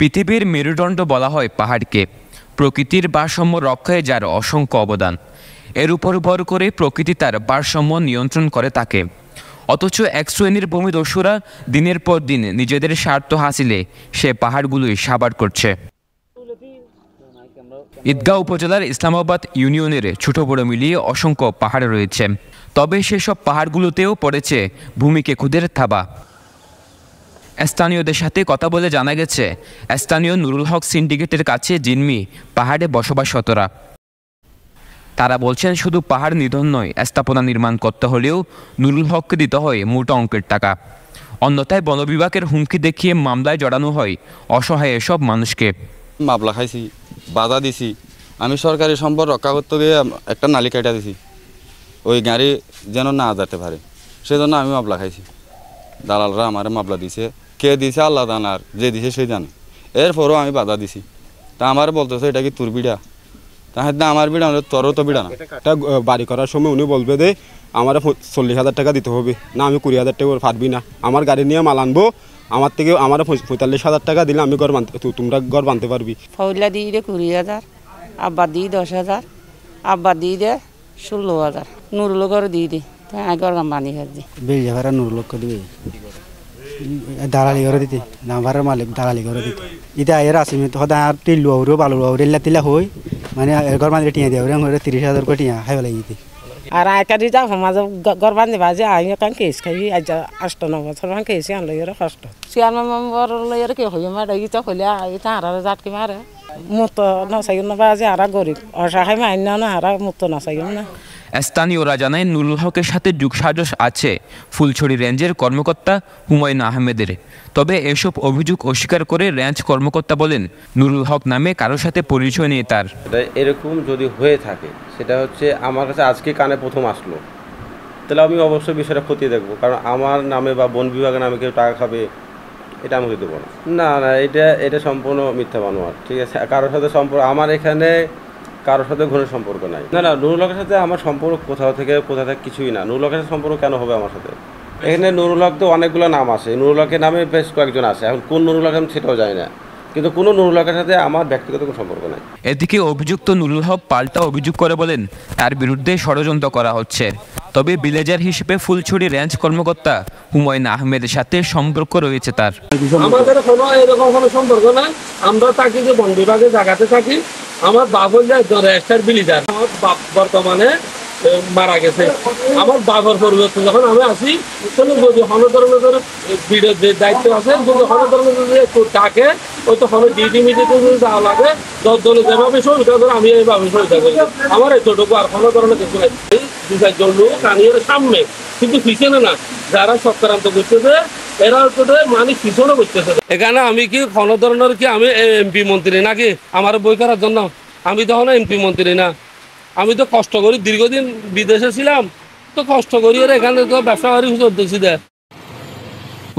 পৃথিবীর মেরুদণ্ড বলা হয় পাহাড়কে, প্রকৃতির ভারসাম্য রক্ষায় যার অসংখ্য অবদান। এর উপর ভর করে প্রকৃতি তার ভারসাম্য নিয়ন্ত্রণ করে থাকে। অথচ এক শ্রেণীর ভূমিদস্যুরা দিনের পর দিন নিজেদের স্বার্থ হাসিলে সে পাহাড়গুলোই সাবার করছে। ঈদগাঁও উপজেলার ইসলামাবাদ ইউনিয়নের ছোট বড় মিলিয়ে অসংখ্য পাহাড় রয়েছে, তবে সেসব পাহাড়গুলোতেও পড়েছে ভূমিকে খুদের থাবা। স্থানীয়দের সাথে কথা বলে জানা গেছে, স্থানীয় নুরুল হক সিন্ডিকেটের কাছে জিনমি পাহাড়ে বসবাসরতরা। তারা বলছেন, শুধু পাহাড় নিধন নয়, স্থাপনা নির্মাণ করতে হলেও নুরুল হককে দিতে হয় মোটা অঙ্কের টাকা। অন্যথায় বন বিভাগের হুমকি দেখিয়ে মামলায় জড়ানো হয় অসহায় এসব মানুষকে। মামলা খাইছি, বাধা দিছি, আমি সরকারি সম্পদ রক্ষা করতে গিয়ে একটা নালি কাটা দিছি, ওই গাড়ি যেন না যেতে পারে, সেজন্য আমি মামলা খাইছি। দালালরা আমার মামলা দিছে, কে দিছে আল্লাহ জানে, আর যে দিছে সে জানে। এরপরও আমি বাধা দিছি, তা আমার বলতেছে এটা কি তোর বিড়া? তাহলে না আমার বিড়া, তোরও তো বিড়া না। একটা বাড়ি করার সময় উনি বলবে যে আমার 40,000 টাকা দিতে হবে, না আমি 20,000 টাকা পারবি না, আমার গাড়ি নিয়ে মাল আনবো, আমার থেকে আমার 45,000 টাকা দিলে আমি ঘর বানতে, তোমরা ঘর বানতে পারবি। ফৌলা দিয়ে দে 20,000, আব্বা দিয়ে 10,000, আব্বা দিয়ে দে 16,000, নুরুল ঘর দিয়ে দে, তাই ঘর বানি দি বেরিয়ে ভাড়া নুরুল দিবে, দালালি করে দিতে না, ভাড়ার মালিক দালালি করে দিতে। এটা এর আসিমি সদায় আর টিল্লু আউরেও বালু রেল্লা তিল্লা হই, মানে ঘর বাঁধলে টিয়া দিয়ে 30,000 করে টিয়া খাই পেলাই দিতে। আর আয়কারি যা সমাজ ঘর বান্ধি বাজে আই কান কেস খাই আজ 8-9 বছর মান কেসি আনলো এর কষ্ট চেয়ারম্যান মেম্বার লইয়ার কে হই মারা ইটা হইলে এটা আর জাটকে মারে মত না সাইন না বাজে আর গরিব অসহায় মাইন না আর মত না সাইন না। স্থানীয়রা জানায়, নুরুল হকের সাথে যোগসাজশ আছে ফুলছড়ি রেঞ্জের কর্মকর্তা হুমায়ুন আহমেদের। তবে এসব অভিযোগ অস্বীকার করে রেঞ্জ কর্মকর্তা বলেন, নুরুল হক নামে কারোর সাথে পরিচয় নেই তার। এরকম যদি হয়ে থাকে, সেটা হচ্ছে আমার কাছে আজকে কানে প্রথম আসলো, তাহলে আমি অবশ্যই বিষয়টা খতিয়ে দেখবো, কারণ আমার নামে বা বন বিভাগের নামে কেউ টাকা খাবে এটা আমি দেবো না। না না, এটা সম্পূর্ণ মিথ্যা বানোয়াট, ঠিক আছে। কারোর সাথে সম্পর্ক আমার এখানে কারোর সাথে ঘন সম্পর্ক নাই। না না, নুরুল হকের সাথে আমার সম্পর্ক কোথা থেকে কিছুই না। নুরুল হকের সম্পর্ক কেন হবে আমার সাথে? এখানে নুরুল হক তো অনেকগুলো নাম আছে, নুরুল হকের নামে বেশ কয়েকজন আছে, এখন কোন নুরুল হক আমি সেটাও জানি না, কিন্তু কোনো নুরুল হকের সাথে আমার ব্যক্তিগত কোনো সম্পর্ক নাই। এদিকে অভিযুক্ত নুরুল হক পাল্টা অভিযোগ করে বলেন, তার বিরুদ্ধে ষড়যন্ত্র করা হচ্ছে। তবে ভিলেজার হিসেবে ফুলছড়ি রেঞ্জ কর্মকর্তা হুমায়ুন আহমেদের সাথে সম্পর্ক রয়েছে তার। আমাদের কোনো এরকম কোনো সম্পর্ক নাই, আমরা থাকি যে বন বিভাগে জায়গাতে থাকি। আমার বাপ হল রেজিস্টার ভিলেজার, আমার বাপ বর্তমানে মারা গেছে। আমার বাবার পরিবর্তে যখন আমি আসি, যদি হনধর্মের যে দায়িত্ব আছে, যদি হনধর্মের ডাকে ওই তো হন ডিউটি মিটিতে যদি যাওয়া লাগে, দলে যেভাবে সহিতা করে আমি এইভাবে সহিতা করি। আমার এতটুকু আর কোনো ধরনের কিছু নাই। এই 2-4 লোক আনিয়ে সামনে, কিন্তু পিছনে না, যারা চক্রান্ত করতেছে এরা হচ্ছে মানে পিছনে করতেছে। এখানে আমি কি কোনো ধরনের কি আমি এমপি মন্ত্রী নাকি আমার বই করার জন্য? আমি তখন এমপি মন্ত্রী না, আমি তো কষ্ট করি, দীর্ঘদিন বিদেশে ছিলাম, তো কষ্ট করি আর এখানে তো ব্যবসা বাড়ি করতেছি।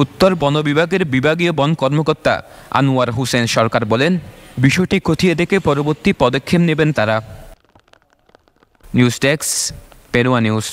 উত্তর বন বিভাগের বিভাগীয় বন কর্মকর্তা আনোয়ার হোসেন সরকার বলেন, বিষয়টি খতিয়ে দেখে পরবর্তী পদক্ষেপ নেবেন তারা। News desk, Perua news.